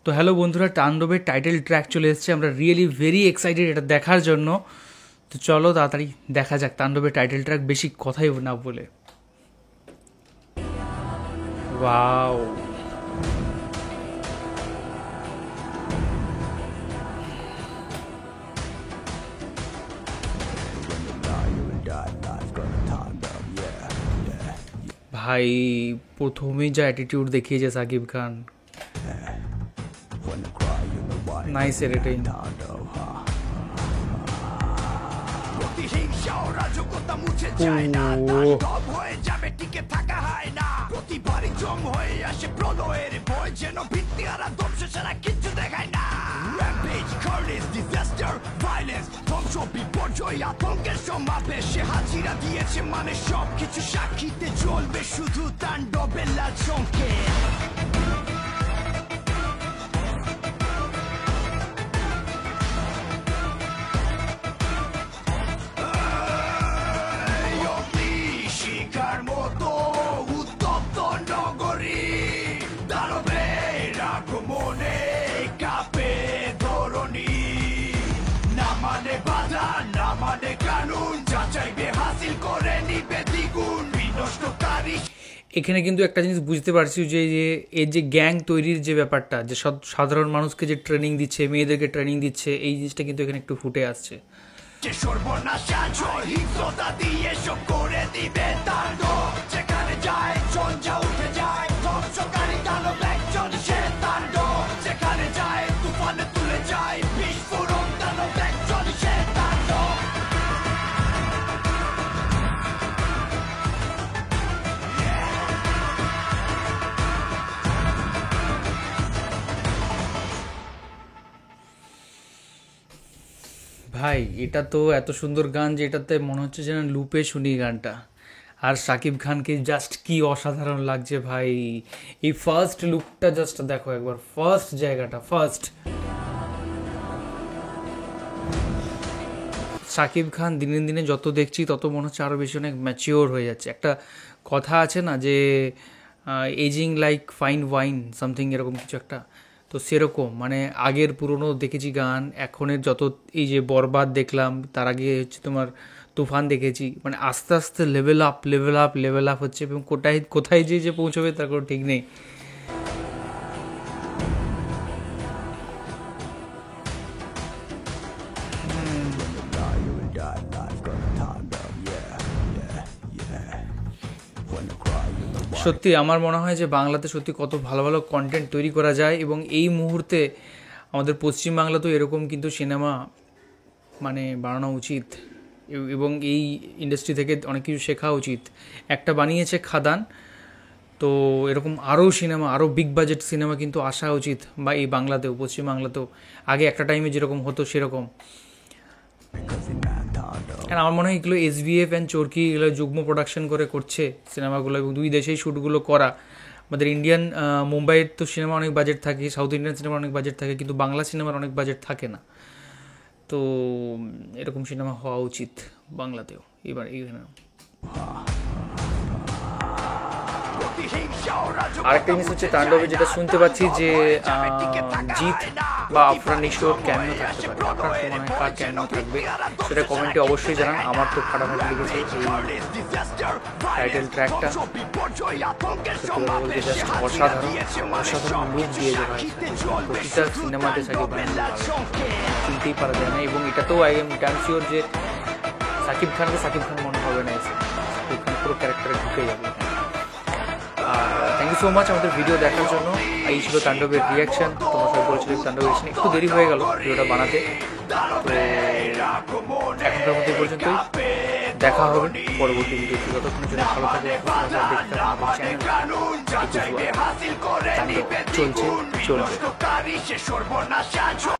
তো হ্যালো বন্ধুরা, তাণ্ডবের টাইটেল ট্র্যাক চলে এসেছে। আমরা রিয়েলি ভেরি এক্সাইটেড এটা দেখার জন্য। তো চলো তাড়াতাড়ি দেখা যাক তাণ্ডবের টাইটেল ট্র্যাক, বেশি কথাই না বলে। ওয়াও, ভাই প্রথমেই যা অ্যাটিটিউড দেখিয়েছে সাকিব খান, নাইস এডিটিং। সমাবেশে হাজিরা দিয়েছে, মানে সবকিছু সাক্ষীতে চলবে শুধু তাণ্ডবের লাল সংকেত। শিকার মতো উত্তপ্ত নগরী, দানবের আক্রমণে কাঁপে ধরণী। না মানে বাধা, না মানে কানুন, যা চাইবে হাসিল করে নিবে দ্বিগুণ। বিনষ্টকারী এখানে কিন্তু একটা জিনিস বুঝতে পারছি যে এর যে গ্যাং তৈরির যে ব্যাপারটা, যে সাধারণ মানুষকে যে ট্রেনিং দিচ্ছে, মেয়েদেরকে ট্রেনিং দিচ্ছে, এই জিনিসটা কিন্তু এখানে একটু ফুটে আসছে। সর্বনাশা হিংসতা দিয়ে সব করে দিবে তাণ্ডব, যেখানে যায় ঝঞ্ঝা উঠে যায়। ধ্বংসকারী দানব একজন, সে তাণ্ডব, যেখানে যায় তুফানে তুলে যায় বিস্ফোরণ। দানব একজন, সে তাণ্ডব। ভাই এটা তো এত সুন্দর গান যে এটাতে মনে হচ্ছে যেন লুপে শুনি গানটা। আর সাকিব খানকে জাস্ট কি অসাধারণ লাগছে ভাই। এই ফার্স্ট লুকটা জাস্ট দেখো একবার, ফার্স্ট জায়গাটা, ফার্স্ট সাকিব খান দিনে দিনে যত দেখছি তত মনে হচ্ছে আরও বেশি অনেক ম্যাচিওর হয়ে যাচ্ছে। একটা কথা আছে না যে ageing like fine wine, something এরকম কিছু একটা। তো সেরকম মানে আগের পুরনো দেখেছি গান, এখনের যত এই যে বরবাদ দেখলাম, তার আগে হচ্ছে তোমার তুফান দেখেছি, মানে আস্তে আস্তে level up level up level up হচ্ছে, এবং কোথায় কোথায় যে পৌঁছবে তার কোনো ঠিক নেই। সত্যি আমার মনে হয় যে বাংলাতে সত্যি কত ভালো ভালো কন্টেন্ট তৈরি করা যায়, এবং এই মুহূর্তে আমাদের পশ্চিমবাংলাতেও এরকম কিন্তু সিনেমা মানে বানানো উচিত, এবং এই ইন্ডাস্ট্রি থেকে অনেক কিছু শেখা উচিত। একটা বানিয়েছে খাদান, তো এরকম আরও সিনেমা, আরও বিগ বাজেট সিনেমা কিন্তু আসা উচিত, বা এই বাংলাতেও, পশ্চিমবাংলাতেও আগে একটা টাইমে যেরকম হতো সেরকম। আর আমার মনে হয় এগুলো SBF অ্যান্ড চরকি এগুলো যুগ্ম প্রোডাকশন করে করছে সিনেমাগুলো, এবং দুই দেশেই শ্যুটগুলো করা। আমাদের ইন্ডিয়ান মুম্বাইয়ের তো সিনেমা অনেক বাজেট থাকে, সাউথ ইন্ডিয়ান সিনেমার অনেক বাজেট থাকে, কিন্তু বাংলা সিনেমার অনেক বাজেট থাকে না। তো এরকম সিনেমা হওয়া উচিত বাংলাতেও এবার এইখানে। আরেকটা জিনিস হচ্ছে তাণ্ডবে যেটা শুনতে পাচ্ছি যে জিৎ বা আফরান নিশোর ক্যামিও থাকতে পারে। আপনার কি মনে হয় কার ক্যামিও থাকবে সেটা কমেন্টে অবশ্যই জানান। আমার তো ফাটাফাটি লেগেছে এই টাইটেল ট্র্যাকটা, সত্যি কথা বলতে জাস্ট অসাধারণ, অসাধারণ লুক দিয়েছে ভাই। প্রতিটা সিনেমাতে সাকিব খান চিনতেই পারা যায় না, এবং এটাতেও আই এম ডান শিওর যে সাকিব খানকে সাকিব খান মনে হবে না, এসে সাকিব খান পুরো ক্যারেক্টারে ঢুকে যাবে। থ্যাংক ইউ সো মাচ আমাদের ভিডিও দেখার জন্য। এই ছিল তাণ্ডবের রিয়াকশন। তোমরা সবাই বলেছিল তাণ্ডবের রিয়াকশন, একটু দেরি হয়ে গেল ভিডিওটা বানাতে। তো এখনকার মধ্যে পর্যন্তই, দেখা হবে পরবর্তী ভিডিওতে। যতক্ষণের জন্য ভালো থাকে, দেখতে আমাদের চ্যানেল চলছে চলবে।